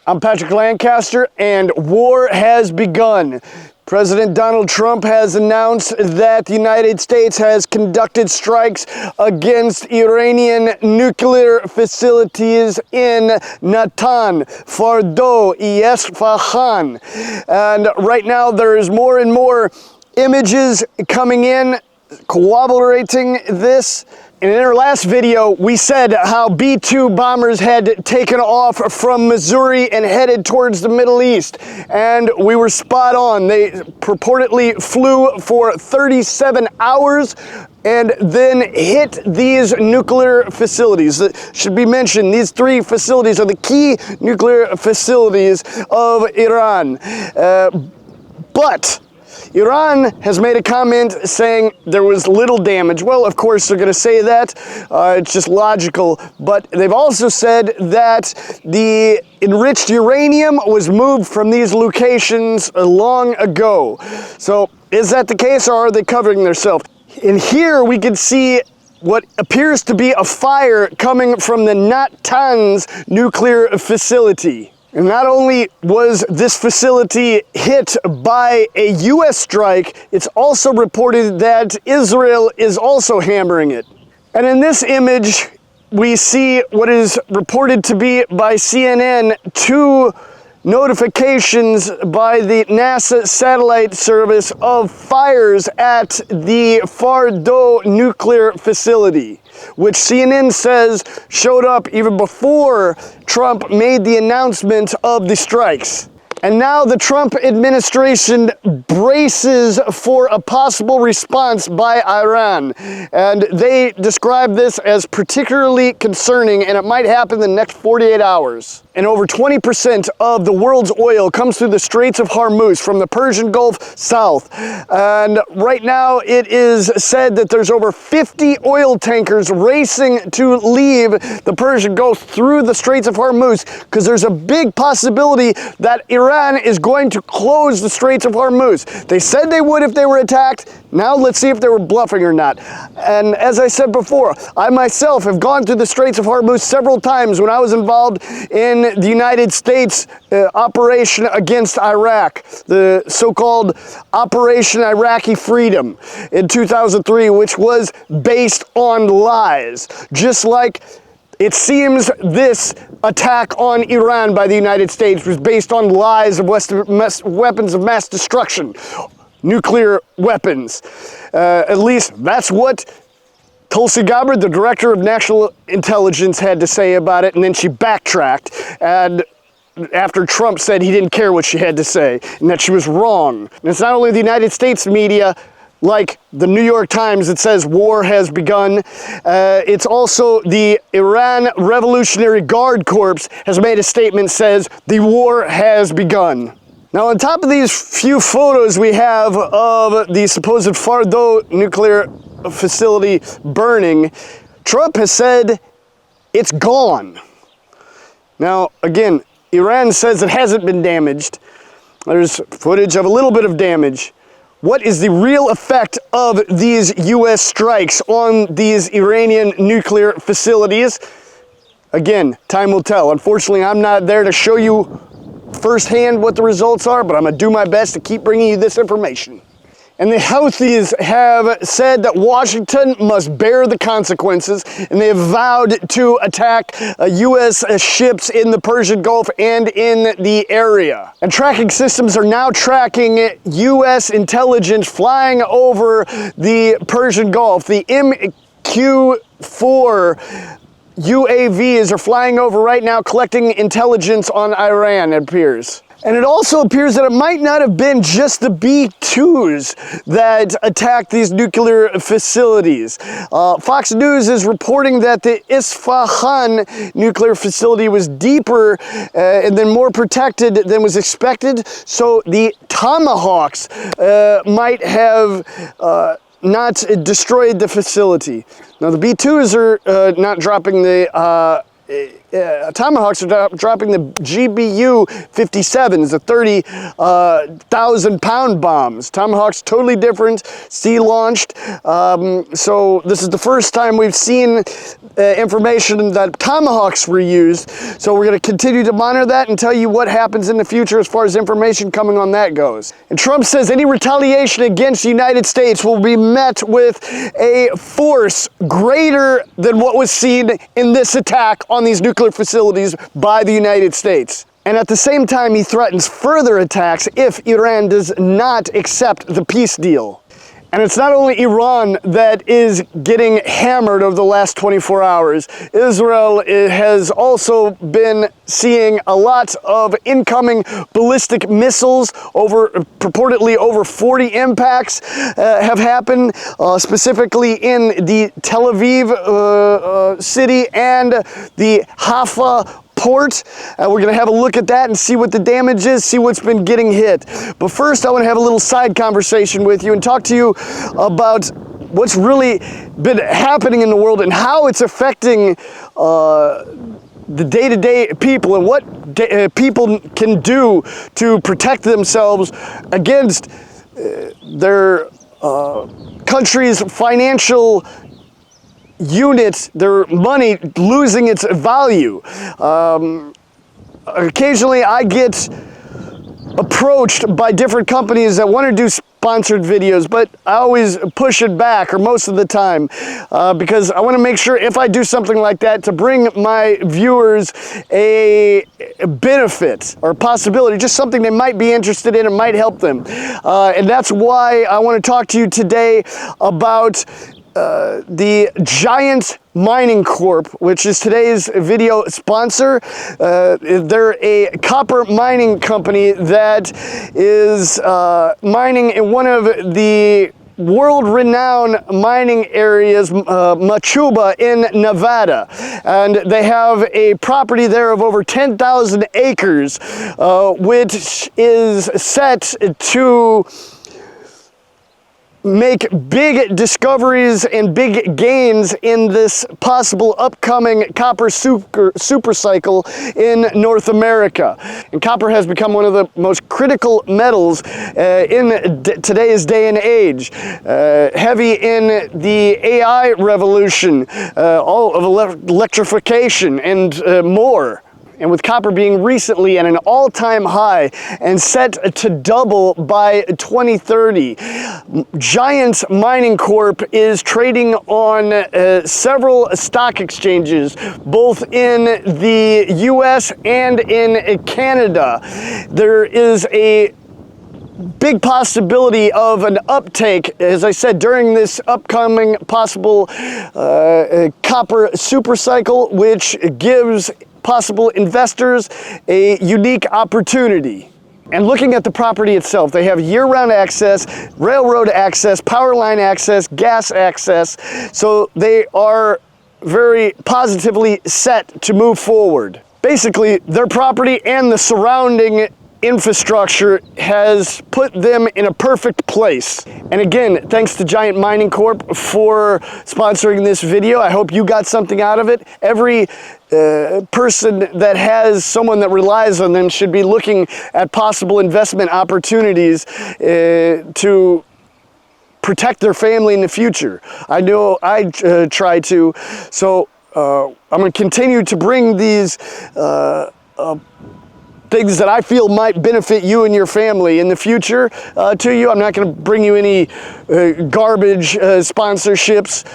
I'm Patrick Lancaster, and war has begun. President Donald Trump has announced that the United States has conducted strikes against Iranian nuclear facilities in Natanz, Fordow, Isfahan. And right now there is more and more images coming in corroborating this. In our last video, we said how B-2 bombers had taken off from Missouri and headed towards the Middle East. And we were spot on. They purportedly flew for 37 hours and then hit these nuclear facilities. It should be mentioned, these three facilities are the key nuclear facilities of Iran. But Iran has made a comment saying there was little damage. Well, of course, they're going to say that. It's just logical. But they've also said that the enriched uranium was moved from these locations long ago. So is that the case, or are they covering themselves? In here, we can see what appears to be a fire coming from the Natanz nuclear facility. And not only was this facility hit by a U.S. strike, it's also reported that Israel is also hammering it. And in this image, we see what is reported to be by CNN two notifications by the NASA satellite service of fires at the Fordow nuclear facility, which CNN says showed up even before Trump made the announcement of the strikes. And now the Trump administration braces for a possible response by Iran. And they describe this as particularly concerning, and it might happen in the next 48 hours. And over 20% of the world's oil comes through the Straits of Hormuz from the Persian Gulf south. And right now it is said that there's over 50 oil tankers racing to leave the Persian Gulf through the Straits of Hormuz, because there's a big possibility that Iran is going to close the Straits of Hormuz. They said they would if they were attacked. Now let's see if they were bluffing or not. And as I said before, I myself have gone through the Straits of Hormuz several times when I was involved in the United States operation against Iraq, the so-called Operation Iraqi Freedom in 2003, which was based on lies. Just like it seems this attack on Iran by the United States was based on lies of weapons of mass destruction, nuclear weapons. At least that's what Tulsi Gabbard, the director of national intelligence, had to say about it, and then she backtracked, and after Trump said he didn't care what she had to say, and that she was wrong. And it's not only the United States media, like the New York Times, that says war has begun. It's also the Iran Revolutionary Guard Corps has made a statement says the war has begun. Now, on top of these few photos we have of the supposed Fordow nuclear facility burning, Trump has said it's gone. Now, again, Iran says it hasn't been damaged. There's footage of a little bit of damage. What is the real effect of these U.S. strikes on these Iranian nuclear facilities? Again, time will tell. Unfortunately, I'm not there to show you firsthand what the results are, but I'm going to do my best to keep bringing you this information. And the Houthis have said that Washington must bear the consequences, and they have vowed to attack U.S. ships in the Persian Gulf and in the area. And tracking systems are now tracking U.S. intelligence flying over the Persian Gulf. The MQ-4 UAVs are flying over right now, collecting intelligence on Iran, it appears. And it also appears that it might not have been just the B-2s that attacked these nuclear facilities. Fox News is reporting that the Isfahan nuclear facility was deeper and then more protected than was expected, so the Tomahawks might have not destroyed the facility. Now, the B-2s are not dropping the Tomahawks are dropping the GBU 57s, the 30,000-pound bombs. Tomahawks totally different, sea-launched. So this is the first time we've seen information that Tomahawks were used. So we're going to continue to monitor that and tell you what happens in the future as far as information coming on that goes. And Trump says any retaliation against the United States will be met with a force greater than what was seen in this attack on these nuclear facilities by the United States. And at the same time, he threatens further attacks if Iran does not accept the peace deal. And it's not only Iran that is getting hammered over the last 24 hours. Israel has also been seeing a lot of incoming ballistic missiles. Purportedly over 40 impacts have happened, specifically in the Tel Aviv city and the Haifa port. We're going to have a look at that and see what the damage is, see what's been getting hit. But first, I want to have a little side conversation with you and talk to you about what's really been happening in the world and how it's affecting the day-to-day people and what people can do to protect themselves against their country's financial units, their money losing its value. Occasionally I get approached by different companies that want to do sponsored videos, but I always push it back, or most of the time, because I want to make sure if I do something like that to bring my viewers a benefit or possibility, just something they might be interested in and might help them. And that's why I want to talk to you today about the Giant Mining Corp, which is today's video sponsor. They're a copper mining company that is mining in one of the world-renowned mining areas, Machuba in Nevada. And they have a property there of over 10,000 acres, which is set to make big discoveries and big gains in this possible upcoming copper super cycle in North America. And copper has become one of the most critical metals in today's day and age. Heavy in the AI revolution, all of electrification and more. And with copper being recently at an all-time high and set to double by 2030, Giant Mining Corp is trading on several stock exchanges, both in the US and in Canada. There is a big possibility of an uptake, as I said, during this upcoming possible copper super cycle, which gives possible investors a unique opportunity. And looking at the property itself, they have year-round access, railroad access, power line access, gas access, so they are very positively set to move forward. Basically, their property and the surrounding infrastructure has put them in a perfect place. And again, thanks to Giant Mining Corp for sponsoring this video. I hope you got something out of it. Every person that has someone that relies on them should be looking at possible investment opportunities to protect their family in the future. I know I try to. So I'm going to continue to bring these things that I feel might benefit you and your family in the future to you. I'm not going to bring you any garbage sponsorships,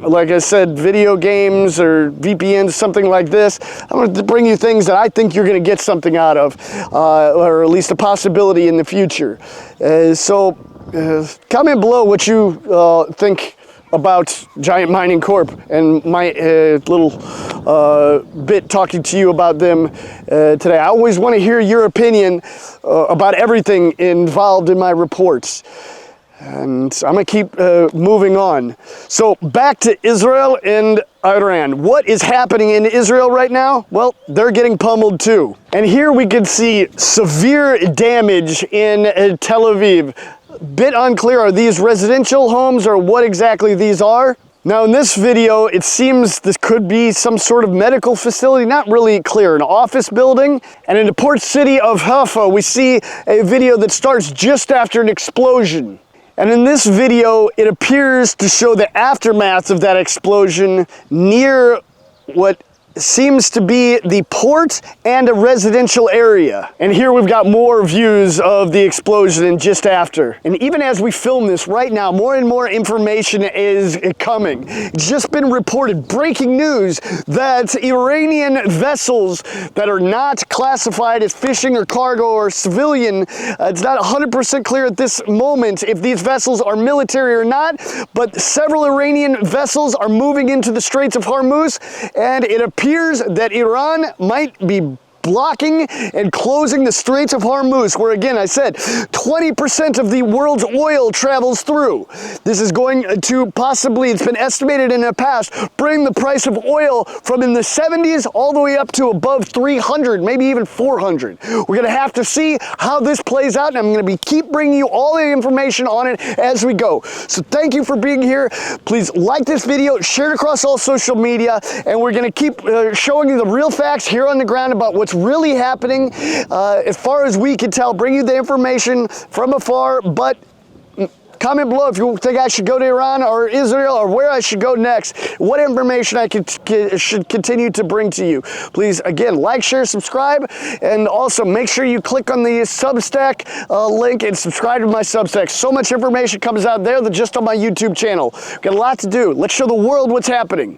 like I said, video games or VPNs, something like this. I'm going to bring you things that I think you're going to get something out of, or at least a possibility in the future. So comment below what you think about Giant Mining Corp and my little bit talking to you about them today. I always want to hear your opinion about everything involved in my reports. And I'm going to keep moving on. So back to Israel and Iran. What is happening in Israel right now? Well, they're getting pummeled too. And here we can see severe damage in Tel Aviv. Bit unclear, are these residential homes or what exactly these are? Now in this video, it seems this could be some sort of medical facility, not really clear, an office building. And in the port city of Haifa, we see a video that starts just after an explosion. And in this video, it appears to show the aftermath of that explosion near what seems to be the port and a residential area. And here we've got more views of the explosion just after. And even as we film this right now, more and more information is coming. It's just been reported, breaking news, that Iranian vessels that are not classified as fishing or cargo or civilian, it's not 100% clear at this moment if these vessels are military or not, but several Iranian vessels are moving into the Straits of Hormuz, and it appears that Iran might be blocking and closing the Straits of Hormuz, where again I said 20% of the world's oil travels through. This is going to possibly, it's been estimated in the past, bring the price of oil from in the 70s all the way up to above 300, maybe even 400. We're going to have to see how this plays out, and I'm going to keep bringing you all the information on it as we go. So thank you for being here. Please like this video, share it across all social media, and we're going to keep showing you the real facts here on the ground about what's really happening, as far as we can tell, bring you the information from afar. But comment below if you think I should go to Iran or Israel, or where I should go next, what information I should continue to bring to you. Please, again, like, share, subscribe, and also make sure you click on the Substack link and subscribe to my Substack. So much information comes out there that just on my YouTube channel. Got a lot to do. Let's show the world what's happening.